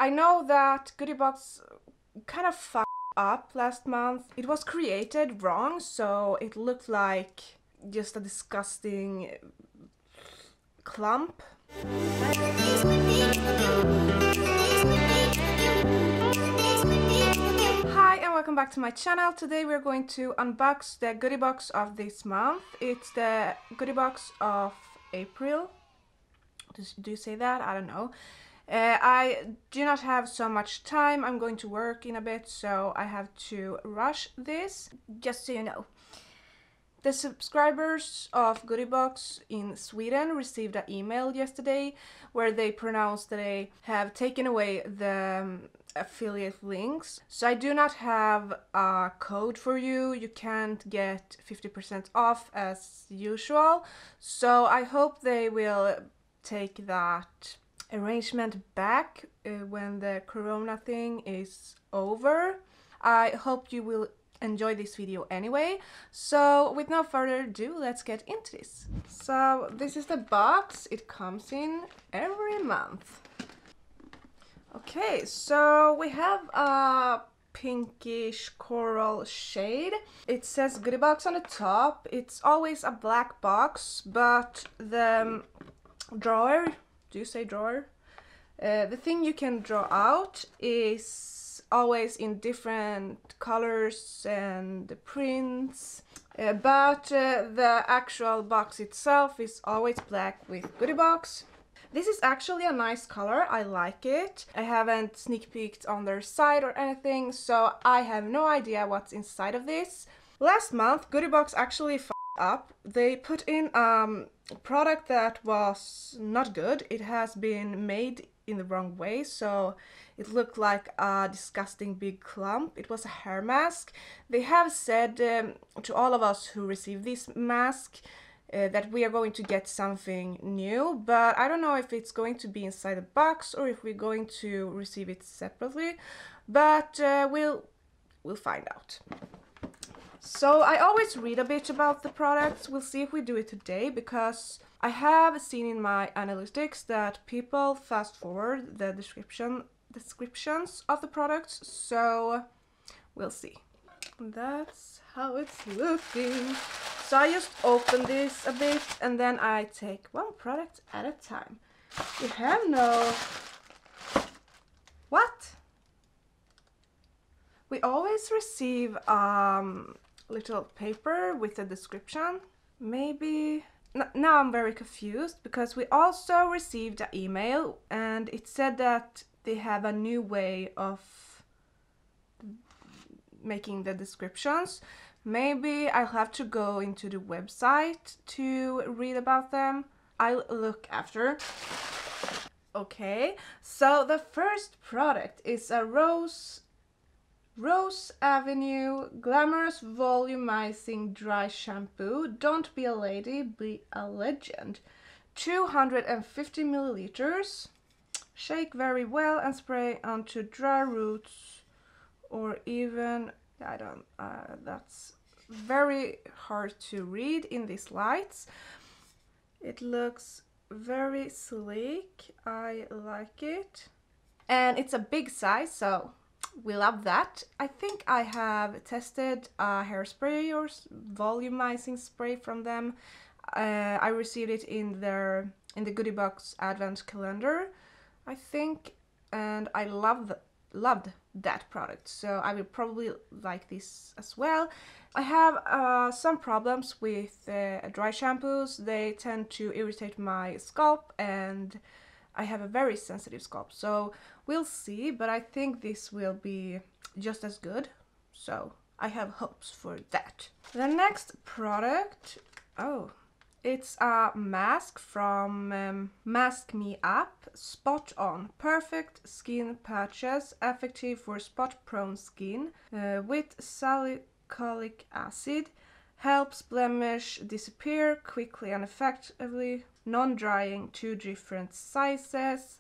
I know that Goodiebox kind of fucked up last month. It was created wrong, so it looked like just a disgusting clump. Hi and welcome back to my channel. Today we're going to unbox the Goodiebox of this month. It's the Goodiebox of April. Do you say that? I don't know. I do not have so much time. I'm going to work in a bit, so I have to rush this, just so you know. The subscribers of Goodiebox in Sweden received an email yesterday where they pronounced that they have taken away the affiliate links. So I do not have a code for you. You can't get 50% off as usual. So I hope they will take that arrangement back when the corona thing is over. I hope you will enjoy this video anyway. So with no further ado, let's get into this. So this is the box it comes in every month. Okay, so we have a pinkish coral shade. It says Goodiebox on the top. It's always a black box, but the drawer, do you say drawer? The thing you can draw out is always in different colors and prints, but the actual box itself is always black with Goodiebox. This is actually a nice color, I like it. I haven't sneak peeked on their site or anything, so I have no idea what's inside of this. Last month, Goodiebox actually up. They put in a product that was not good. It has been made in the wrong way, so it looked like a disgusting big clump. It was a hair mask. They have said to all of us who receive this mask that we are going to get something new, but I don't know if it's going to be inside the box or if we're going to receive it separately, but we'll find out. So I always read a bit about the products. We'll see if we do it today, because I have seen in my analytics that people fast forward the descriptions of the products, so we'll see. That's how it's looking. So I just open this a bit and then I take one product at a time. We have no... What? We always receive little paper with a description. Maybe... Now I'm very confused, because we also received an email and it said that they have a new way of making the descriptions. Maybe I'll have to go into the website to read about them. I'll look after. Okay, so the first product is a Rose Avenue Glamorous Volumizing Dry Shampoo. Don't be a lady, be a legend. 250 milliliters. Shake very well and spray onto dry roots, or even, I don't, that's very hard to read in these lights. It looks very sleek. I like it. And it's a big size, so we love that. I think I have tested a hairspray or volumizing spray from them. I received it in the Goodiebox Advent Calendar, I think, and I loved that product, so I will probably like this as well. I have some problems with dry shampoos. They tend to irritate my scalp, and I have a very sensitive scalp, so we'll see, but I think this will be just as good, so I have hopes for that. The next product, it's a mask from Mask Me Up. Spot On. Perfect skin patches, effective for spot-prone skin, with salicylic acid. Helps blemish disappear quickly and effectively. Non-drying, 2 different sizes.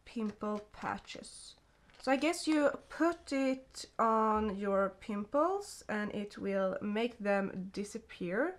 Pimple patches. So I guess you put it on your pimples and it will make them disappear,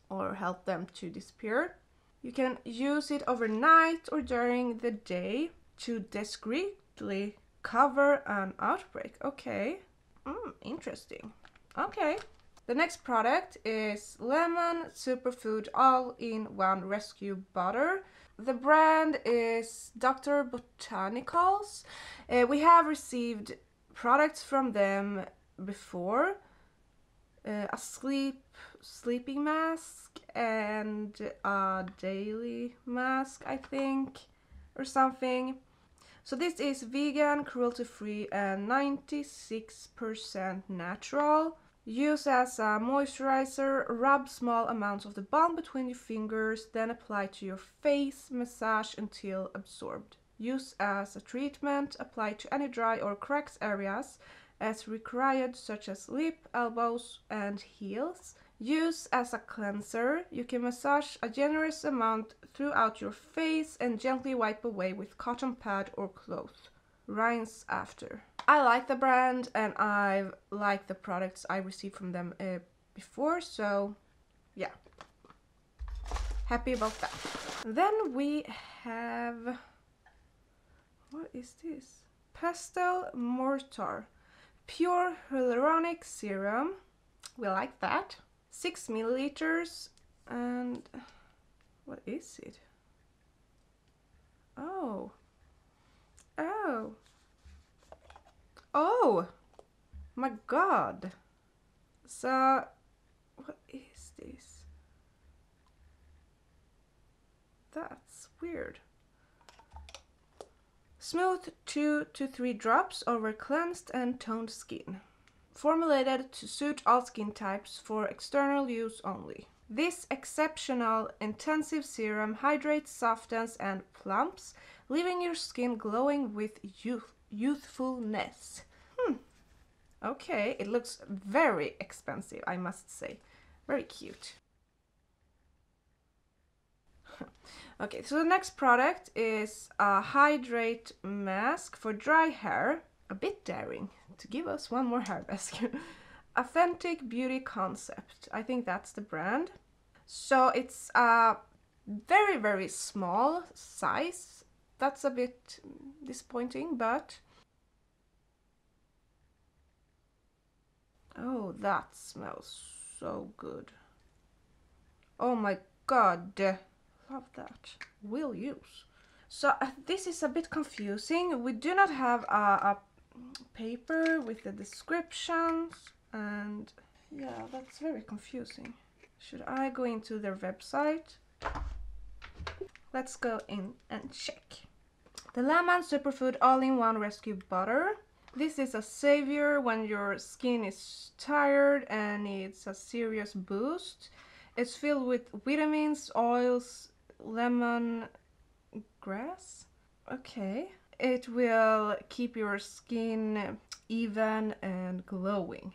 or help them to disappear. You can use it overnight or during the day to discreetly recover an outbreak. Okay. Interesting. Okay. The next product is Lemon Superfood All-in-One Rescue Butter. The brand is Dr. Botanicals. We have received products from them before. A sleeping mask and a daily mask, I think, or something. So this is vegan, cruelty-free and 96% natural. Use as a moisturizer, rub small amounts of the balm between your fingers, then apply to your face, massage until absorbed. Use as a treatment, apply to any dry or cracked areas as required, such as lip, elbows and heels. Use as a cleanser. You can massage a generous amount throughout your face and gently wipe away with cotton pad or cloth. Rinse after. I like the brand and I like the products I received from them before, so yeah, happy about that. Then we have, what is this? Pastel Mortar Pure Hyaluronic Serum. We like that. 6 milliliters. And what is it? Oh my god. So what is this? That's weird. Smooth 2 to 3 drops over cleansed and toned skin. Formulated to suit all skin types for external use only. This exceptional intensive serum hydrates, softens and plumps, leaving your skin glowing with youthfulness. Okay, it looks very expensive, I must say. Very cute. Okay, so the next product is a Hydrate Mask for dry hair. A bit daring to give us one more hair mask. Authentic Beauty Concept. I think that's the brand. So it's a very, very small size. That's a bit disappointing, but... Oh, that smells so good. Oh my god. Love that. Will use. So this is a bit confusing. We do not have a paper with the descriptions, and yeah, that's very confusing. Should I go into their website? Let's go in and check. The Lemon Superfood All-in-One Rescue Butter. This is a savior when your skin is tired and needs a serious boost. It's filled with vitamins, oils, lemon grass. Okay. It will keep your skin even and glowing.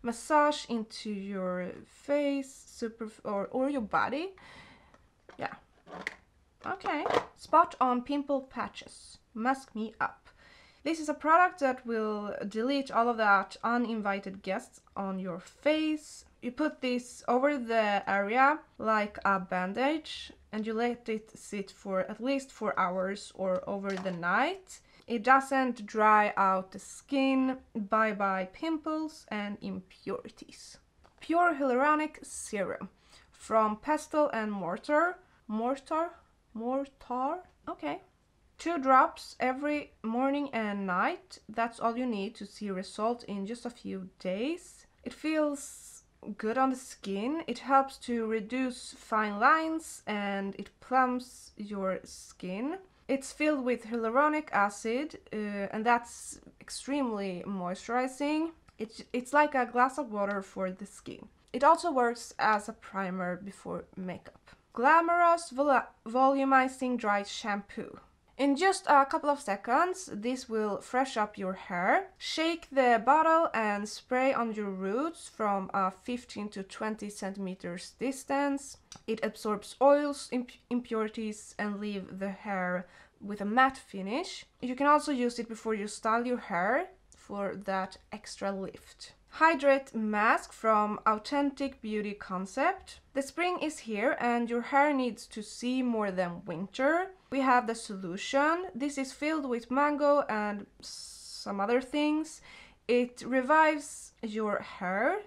Massage into your face, or your body. Yeah. Okay. Spot on pimple patches. Mask me up. This is a product that will delete all of that uninvited guests on your face. You put this over the area like a bandage and you let it sit for at least 4 hours or over the night. It doesn't dry out the skin. Bye-bye pimples and impurities. Pure Hyaluronic Serum from Pastel and Mortar. Mortar? Okay. 2 drops every morning and night. That's all you need to see result in just a few days. It feels good on the skin. It helps to reduce fine lines and it plumps your skin. It's filled with hyaluronic acid and that's extremely moisturizing. It's like a glass of water for the skin. It also works as a primer before makeup. Glamorous Volumizing Dry Shampoo. In just a couple of seconds, this will fresh up your hair. Shake the bottle and spray on your roots from a 15 to 20 centimeters distance. It absorbs oils, impurities and leave the hair with a matte finish. You can also use it before you style your hair for that extra lift. Hydrate Mask from Authentic Beauty Concept. The spring is here and your hair needs to see more than winter. We have the solution. This is filled with mango and some other things. It revives your hair,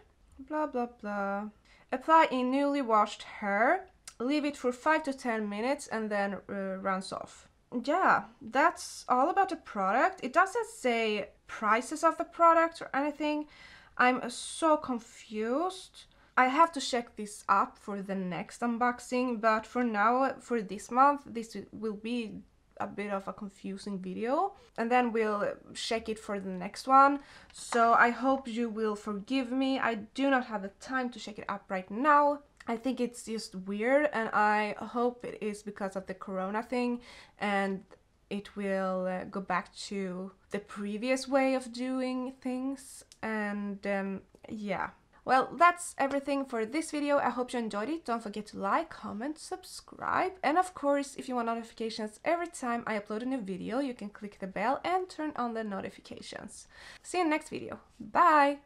blah blah blah. Apply in newly washed hair, leave it for 5 to 10 minutes and then rinse off. Yeah, that's all about the product. It doesn't say prices of the product or anything. I'm so confused. I have to check this up for the next unboxing, but for now, for this month, this will be a bit of a confusing video, and then we'll check it for the next one. So I hope you will forgive me. I do not have the time to check it up right now. I think it's just weird, and I hope it is because of the corona thing and it will go back to the previous way of doing things. And yeah. Well, that's everything for this video. I hope you enjoyed it. Don't forget to like, comment, subscribe. And of course, if you want notifications every time I upload a new video, you can click the bell and turn on the notifications. See you in the next video. Bye!